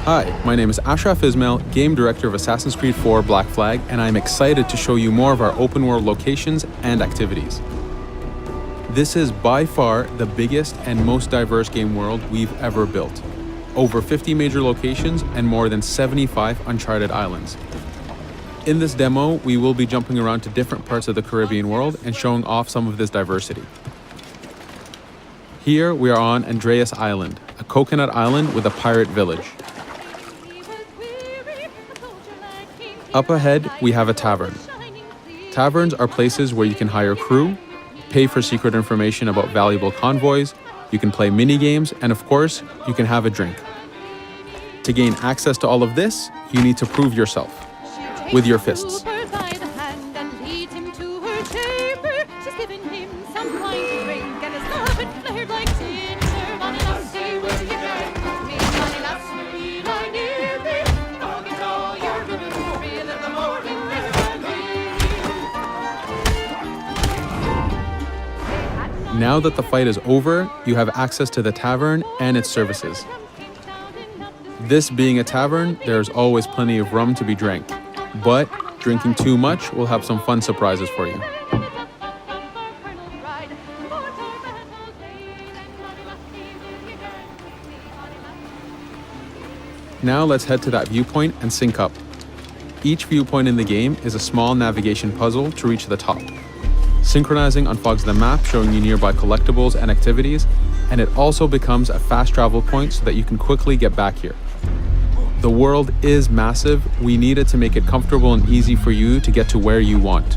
Hi, my name is Ashraf Ismail, Game Director of Assassin's Creed 4 Black Flag, and I'm excited to show you more of our open world locations and activities. This is by far the biggest and most diverse game world we've ever built. Over 50 major locations and more than 75 uncharted islands. In this demo, we will be jumping around to different parts of the Caribbean world and showing off some of this diversity. Here we are on Andreas Island, a coconut island with a pirate village. Up ahead, we have a tavern. Taverns are places where you can hire crew, pay for secret information about valuable convoys, you can play mini-games, and of course, you can have a drink. To gain access to all of this, you need to prove yourself with your fists. Now that the fight is over, you have access to the tavern and its services. This being a tavern, there's always plenty of rum to be drank, but drinking too much will have some fun surprises for you. Now let's head to that viewpoint and sync up. Each viewpoint in the game is a small navigation puzzle to reach the top. Synchronizing unfogs the map, showing you nearby collectibles and activities, and it also becomes a fast travel point so that you can quickly get back here. The world is massive. We needed to make it comfortable and easy for you to get to where you want.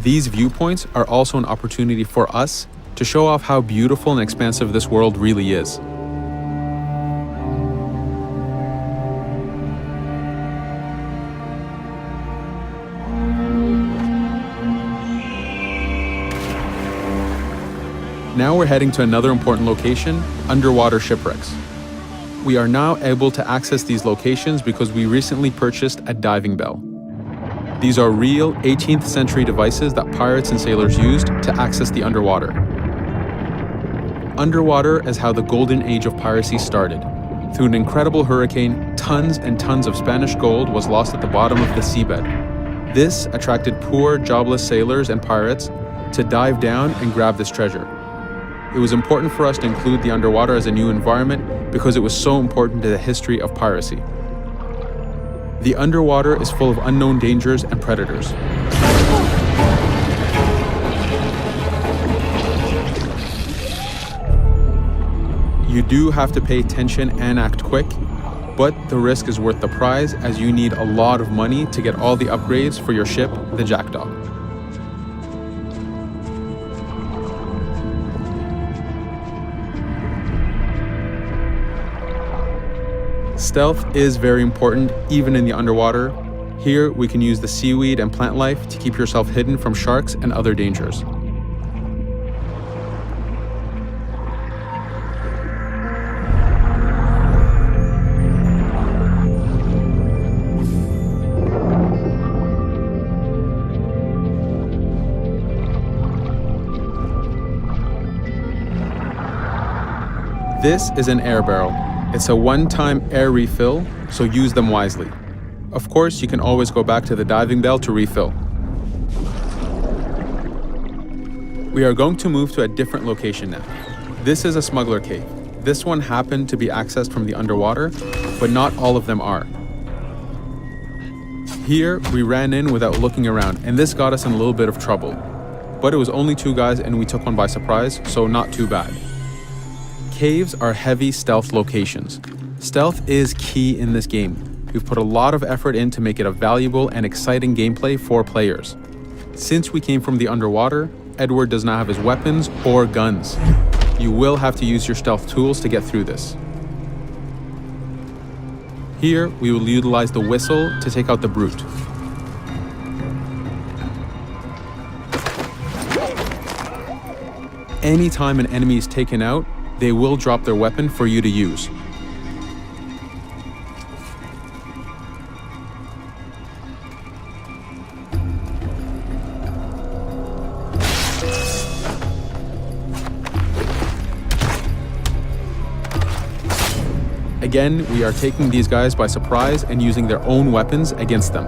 These viewpoints are also an opportunity for us to show off how beautiful and expansive this world really is. Now we're heading to another important location, underwater shipwrecks. We are now able to access these locations because we recently purchased a diving bell. These are real 18th century devices that pirates and sailors used to access the underwater. Underwater is how the golden age of piracy started. Through an incredible hurricane, tons and tons of Spanish gold was lost at the bottom of the seabed. This attracted poor, jobless sailors and pirates to dive down and grab this treasure. It was important for us to include the underwater as a new environment because it was so important to the history of piracy. The underwater is full of unknown dangers and predators. You do have to pay attention and act quick, but the risk is worth the prize as you need a lot of money to get all the upgrades for your ship, the Jackdaw. Stealth is very important even in the underwater. Here we can use the seaweed and plant life to keep yourself hidden from sharks and other dangers. This is an air barrel. It's a one-time air refill, so use them wisely. Of course, you can always go back to the diving bell to refill. We are going to move to a different location now. This is a smuggler cave. This one happened to be accessed from the underwater, but not all of them are. Here, we ran in without looking around, and this got us in a little bit of trouble. But it was only 2 guys and we took one by surprise, so not too bad. Caves are heavy stealth locations. Stealth is key in this game. We've put a lot of effort in to make it a valuable and exciting gameplay for players. Since we came from the underwater, Edward does not have his weapons or guns. You will have to use your stealth tools to get through this. Here, we will utilize the whistle to take out the brute. Anytime an enemy is taken out, they will drop their weapon for you to use. Again, we are taking these guys by surprise and using their own weapons against them.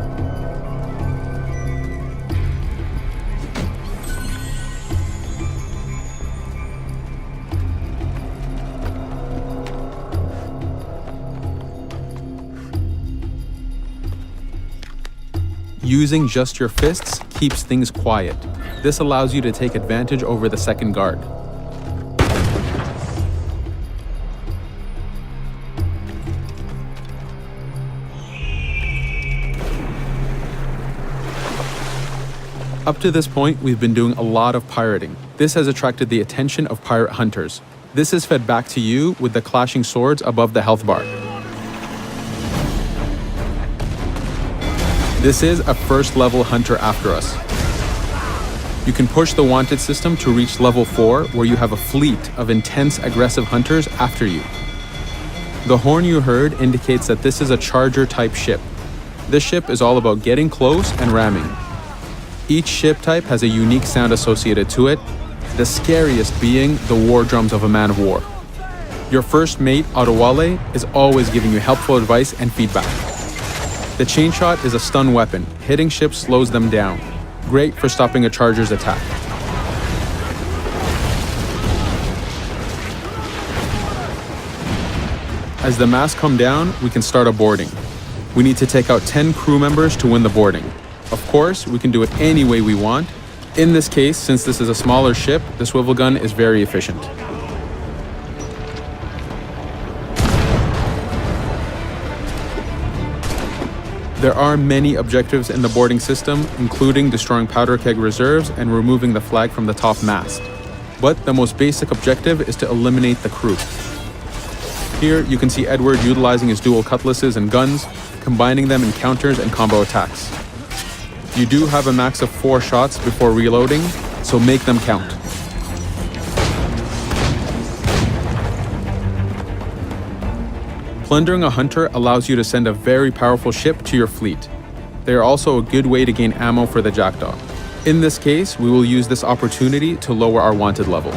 Using just your fists keeps things quiet. This allows you to take advantage over the second guard. Up to this point, we've been doing a lot of pirating. This has attracted the attention of pirate hunters. This is fed back to you with the clashing swords above the health bar. This is a first level hunter after us. You can push the wanted system to reach level 4, where you have a fleet of intense aggressive hunters after you. The horn you heard indicates that this is a charger type ship. This ship is all about getting close and ramming. Each ship type has a unique sound associated to it, the scariest being the war drums of a man of war. Your first mate, Adewale, is always giving you helpful advice and feedback. The chain shot is a stun weapon. Hitting ships slows them down. Great for stopping a charger's attack. As the masts come down, we can start a boarding. We need to take out 10 crew members to win the boarding. Of course, we can do it any way we want. In this case, since this is a smaller ship, the swivel gun is very efficient. There are many objectives in the boarding system, including destroying powder keg reserves and removing the flag from the top mast. But the most basic objective is to eliminate the crew. Here you can see Edward utilizing his dual cutlasses and guns, combining them in counters and combo attacks. You do have a max of 4 shots before reloading, so make them count. Plundering a hunter allows you to send a very powerful ship to your fleet. They are also a good way to gain ammo for the Jackdaw. In this case, we will use this opportunity to lower our wanted level.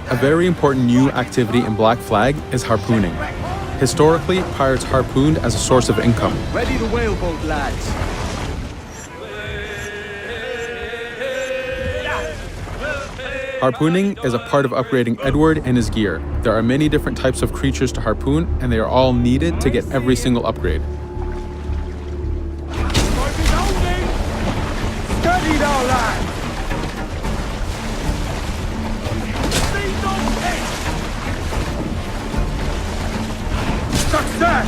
A very important new activity in Black Flag is harpooning. Historically, pirates harpooned as a source of income. Ready the whaleboat, lads. Harpooning is a part of upgrading Edward and his gear. There are many different types of creatures to harpoon, and they are all needed to get every single upgrade. Steady now, lads. Success!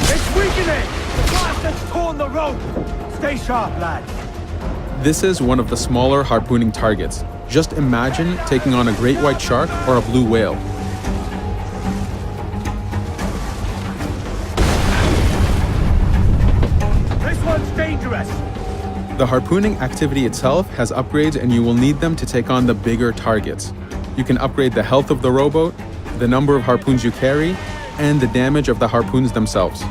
It's weakening! The blast has torn the rope! Stay sharp, lads. This is one of the smaller harpooning targets. Just imagine taking on a great white shark or a blue whale. This one's dangerous! The harpooning activity itself has upgrades, and you will need them to take on the bigger targets. You can upgrade the health of the rowboat, the number of harpoons you carry, and the damage of the harpoons themselves.